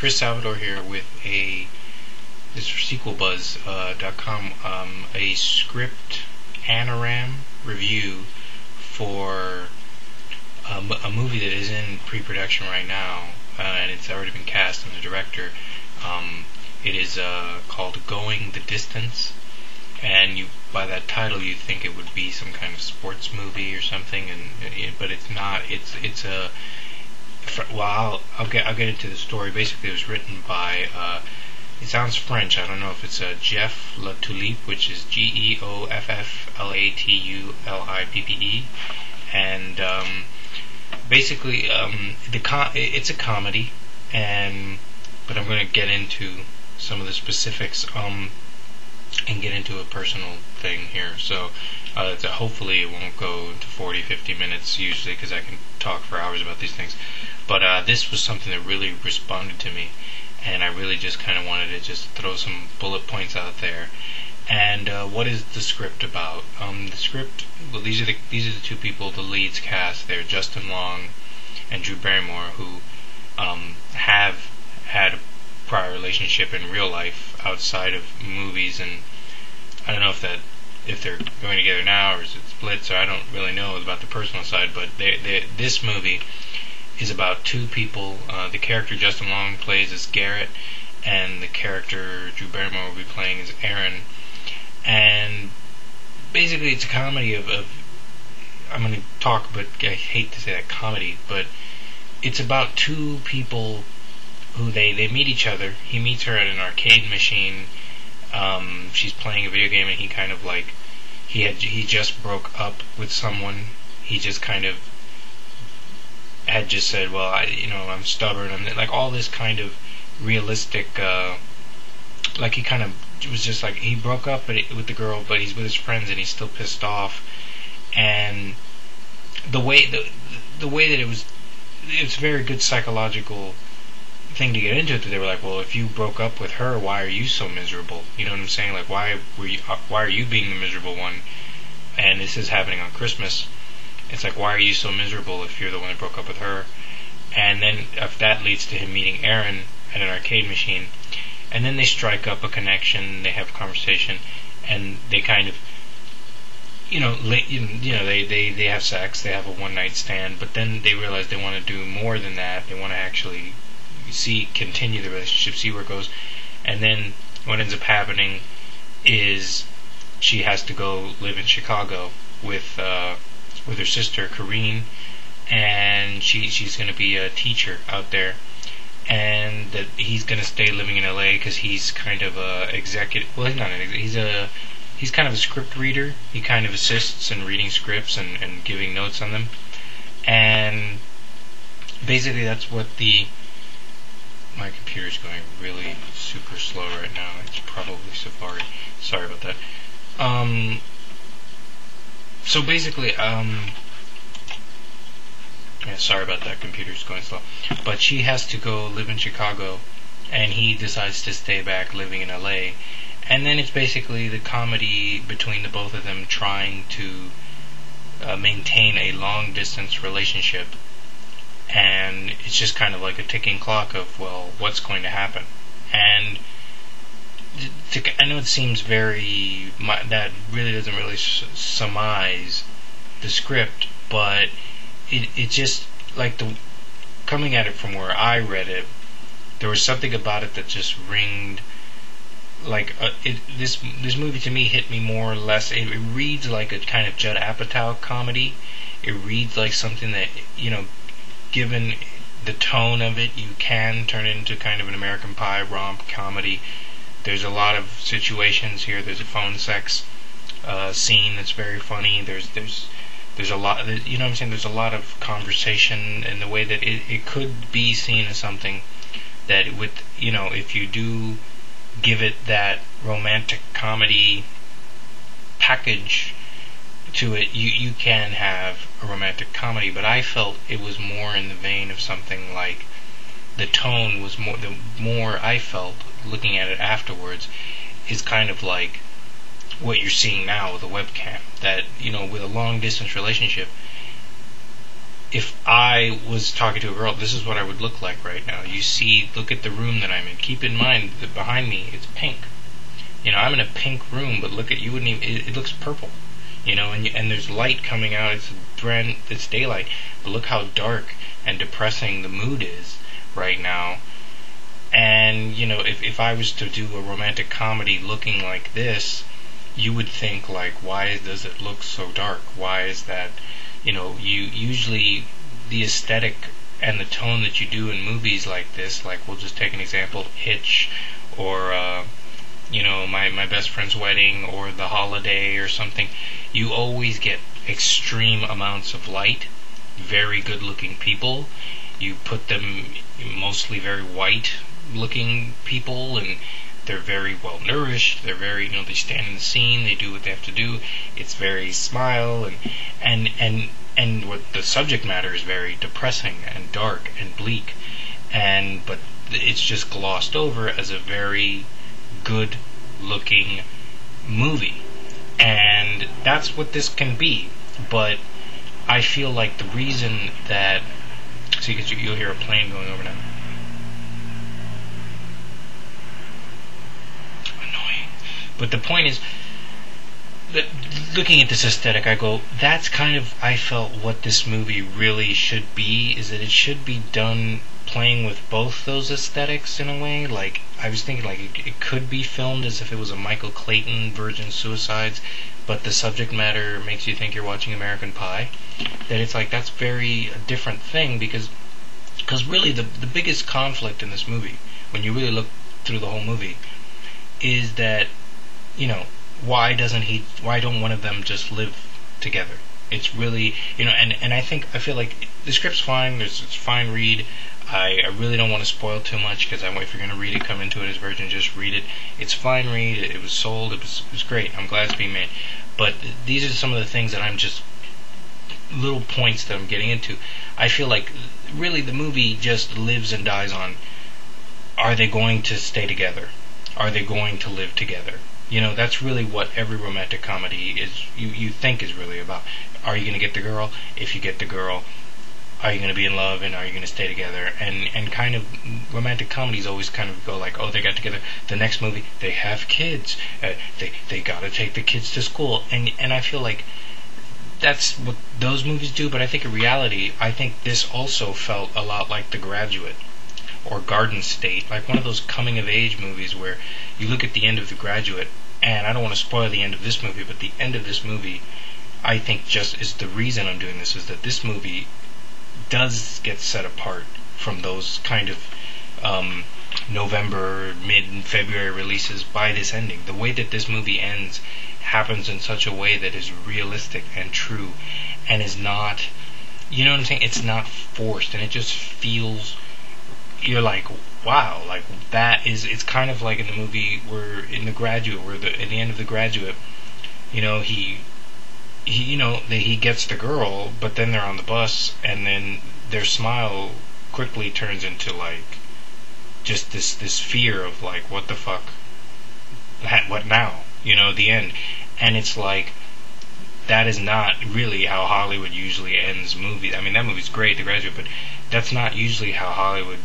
Chris Salvador here with this is for sequelbuzz.com, a script Anaram review for a movie that is in pre-production right now, and it's already been cast and the director. It is called Going the Distance, and by that title you think it would be some kind of sports movie or something, but it's not. It's a I'll get into the story. Basically, it was written by it sounds French. I don't know if it's Jeff Latulippe, which is Geofflatullippe, and basically it's a comedy, but I'm going to get into some of the specifics and get into a personal thing here. So hopefully it won't go into 40-50 minutes usually, because I can talk for hours about these things. But this was something that really responded to me, and I really just kind of wanted to just throw some bullet points out there. And what is the script about? The script, well, these are the two people, the leads cast. They're Justin Long and Drew Barrymore, who have had a prior relationship in real life outside of movies, and I don't know if they're going together now or is it splits, or I don't really know about the personal side. But this movie is about two people. The character Justin Long plays as Garrett, and the character Drew Barrymore will be playing as Aaron. And basically it's a comedy of I'm going to talk, but I hate to say that, comedy, but it's about two people who they meet each other. He meets her at an arcade machine. She's playing a video game, and he kind of like he just broke up with someone. He just kind of had just said, well, I'm stubborn, and like all this kind of realistic, like he kind of was just like, he broke up with the girl, but he's with his friends and he's still pissed off. And the way that it's a very good psychological thing to get into it, that they were like, well, if you broke up with her, why are you so miserable? You know what I'm saying? Like, why are you being the miserable one? And this is happening on Christmas. It's like, why are you so miserable if you're the one that broke up with her? And then if that leads to him meeting Aaron at an arcade machine, and then they strike up a connection, they have a conversation, and they kind of, they have sex, they have a one-night stand, but then they realize they want to do more than that. They want to actually continue the relationship, see where it goes. And then what ends up happening is she has to go live in Chicago with her sister Kareen, and she's going to be a teacher out there, and that he's going to stay living in LA because he's kind of a executive. Well, he's not an executive. He's kind of a script reader. He kind of assists in reading scripts and giving notes on them. And basically that's what my computer's going really super slow right now. It's probably Safari. Sorry about that. So basically, sorry about that, computer's going slow. But she has to go live in Chicago, and he decides to stay back living in LA. And then it's basically the comedy between the both of them trying to maintain a long-distance relationship. And it's just kind of like a ticking clock of, well, what's going to happen? And I know it seems that really doesn't really surmise the script, but it just, like, coming at it from where I read it, there was something about it that just ringed like this movie to me hit me more or less. It reads like a kind of Judd Apatow comedy. It reads like something that, given the tone of it, you can turn it into kind of an American Pie romp comedy. There's a lot of situations here. There's a phone sex scene that's very funny. There's a lot, you know what I'm saying? There's a lot of conversation, in the way that it could be seen as something that if you do give it that romantic comedy package to it, you can have a romantic comedy. But I felt it was more in the vein of something like, the tone was more, the more I felt looking at it afterwards, is kind of like what you're seeing now with a webcam. That, with a long distance relationship, if I was talking to a girl, this is what I would look like right now. Look at the room that I'm in. Keep in mind that behind me it's pink. I'm in a pink room, but look at you wouldn't even. It looks purple. And there's light coming out. It's daylight, but look how dark and depressing the mood is right now. And if I was to do a romantic comedy looking like this, you would think like, why does it look so dark? Why is that? You usually the aesthetic and the tone that you do in movies like this, like we'll just take an example, Hitch, or my best friend's wedding, or The Holiday, or something. You always get extreme amounts of light, very good-looking people. You put them mostly very white-looking people, and they're very well nourished. They're very, they stand in the scene. They do what they have to do. It's very smile and what the subject matter is very depressing and dark and bleak, but it's just glossed over as a very good-looking movie, and that's what this can be. But I feel like the reason that because you'll hear a plane going over now. But the point is that looking at this aesthetic, I go, that's kind of, I felt what this movie really should be, is that it should be done playing with both those aesthetics in a way. Like, I was thinking, like, it could be filmed as if it was a Michael Clayton Virgin Suicides, but the subject matter makes you think you're watching American Pie. That it's like, that's very a different thing, because really the biggest conflict in this movie, when you really look through the whole movie, is that why don't one of them just live together? It's really, and I feel like the script's fine, it's fine read. I really don't want to spoil too much, because if you're going to read it, come into it as virgin, just read it. It's fine read, it was sold, it was great, I'm glad it's being made. But these are some of the things that I'm just, little points that I'm getting into. I feel like, really, the movie just lives and dies on, are they going to stay together? Are they going to live together? That's really what every romantic comedy is. You think is really about. Are you going to get the girl? If you get the girl, are you going to be in love, and are you going to stay together? And kind of romantic comedies always kind of go like, oh, they got together. The next movie, they have kids. They got to take the kids to school. And I feel like that's what those movies do. But I think in reality, I think this also felt a lot like The Graduate or Garden State, like one of those coming-of-age movies where you look at the end of The Graduate, and I don't want to spoil the end of this movie, but the end of this movie, I think just is the reason I'm doing this, is that this movie does get set apart from those kind of November, mid-February releases by this ending. The way that this movie ends happens in such a way that is realistic and true, and is not, you know what I'm saying? It's not forced, and it just feels, you're like, wow, like that is, it's kind of like in the movie where, in The Graduate, where at the end of The Graduate, he gets the girl, but then they're on the bus, and then their smile quickly turns into like just this fear of like, what the fuck, what now? The end. And it's like, that is not really how Hollywood usually ends movies. I mean, that movie's great, The Graduate, but that's not usually how Hollywood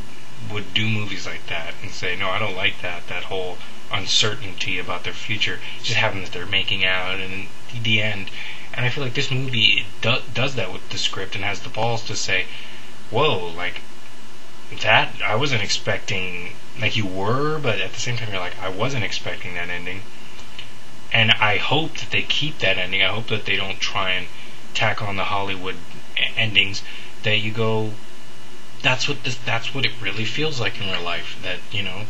would do movies like that, and say, no, I don't like that whole uncertainty about their future. It just happens that they're making out, and in the end. And I feel like this movie does that with the script, and has the balls to say, whoa, like, that, I wasn't expecting, like, you were, but at the same time you're like, I wasn't expecting that ending. And I hope that they keep that ending. I hope that they don't try and tack on the Hollywood endings, that you go, that's what it really feels like in real life. That,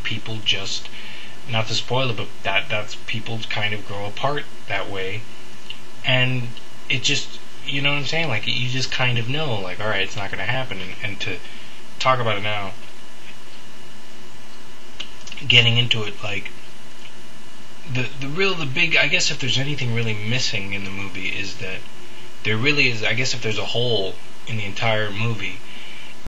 people just, not to spoil it, but that's people kind of grow apart that way. And it just, you know what I'm saying? Like, you just kind of know, like, alright, it's not going to happen. And to talk about it now, getting into it, like, the big, I guess if there's anything really missing in the movie, is that there really is, I guess if there's a hole in the entire movie,